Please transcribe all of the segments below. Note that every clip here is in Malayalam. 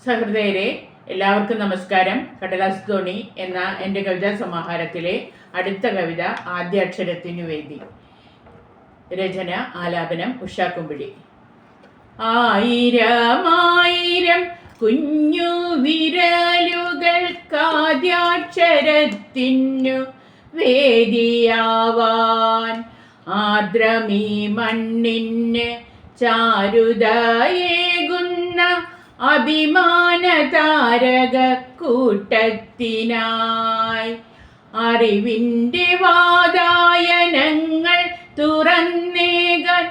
സഹൃദയരെ, എല്ലാവർക്കും നമസ്കാരം. കടലാസ് തോണി എന്ന എൻ്റെ കവിതാ സമാഹാരത്തിലെ അടുത്ത കവിത ആദ്യാക്ഷരത്തിനു വേണ്ടി. രചന, ആലാപനം ഉഷാക്കുമ്പിടി. ആയിരമായിരം കുഞ്ഞു വിരലുകൾക്കാദ്യാക്ഷരത്തിനു വേദിയാവാൻ ആദ്രമീ മണ്ണിന് ചാരുതയേകുന്ന അഭിമാന താരക കൂട്ടത്തിനായി അറിവിൻ്റെ വാതായനങ്ങൾ തുറന്നേകാൻ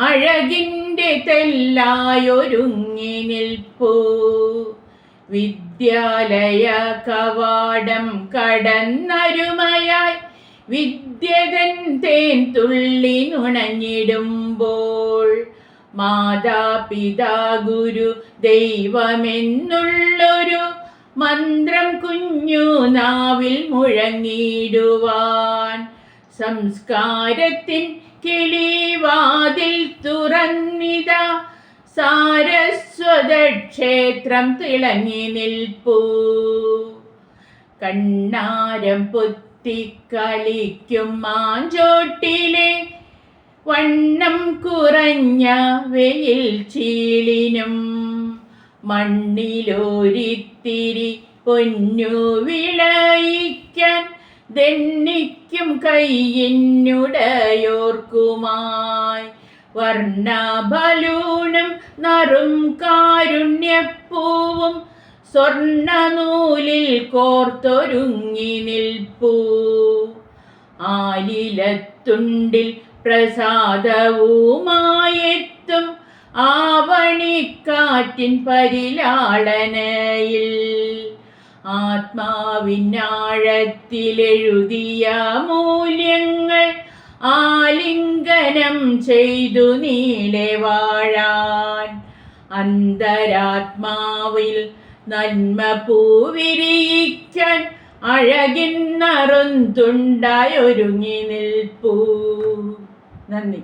അഴകിൻ്റെ തെല്ലായൊരുങ്ങി നിൽപ്പൂ. വിദ്യാലയ കവാടം കടന്നരുമയായി വിദ്യതൻ തേൻ തുള്ളി നുണഞ്ഞിടുമ്പോൾ മാതാപിതാ ഗുരു ദൈവമെന്നുള്ളൊരു മന്ത്രം കുഞ്ഞു നാവിൽ മുഴങ്ങിടുവാൻ സംസ്കാരത്തിൻ കിളിവാതിൽ തുറന്നിതാ സാരസ്വത ക്ഷേത്രം തിളങ്ങി നിൽപ്പൂ. കണ്ണാരം പൊത്തിക്കളിക്കും മാഞ്ചോട്ടിലെ വണ്ണം കുറഞ്ഞ വെയിൽ ചീളിനും മണ്ണിലൊരിത്തിരി പൊന്നു വിളയിക്കാൻ ദണ്ണിക്കും കയ്യിനുടയോർക്കുമായി വർണ്ണബലൂണും നറും കാരുണ്യപ്പൂവും സ്വർണ്ണ നൂലിൽ കോർത്തൊരുങ്ങി നിൽപ്പൂ. ആലിലത്തുണ്ടിൽ പ്രസാദവുമായെത്തും ആവണിക്കാറ്റിൻ പരിലാളനയിൽ ആത്മാവിനാഴത്തിലെഴുതിയ മൂല്യങ്ങൾ ആലിംഗനം ചെയ്തു നീളെ വാഴാൻ അന്തരാത്മാവിൽ നന്മ പൂവിരിയിക്കാൻ അഴകിൻ നറുന്തുണ്ടായൊരുങ്ങി നിൽപ്പൂ. നന്ദി.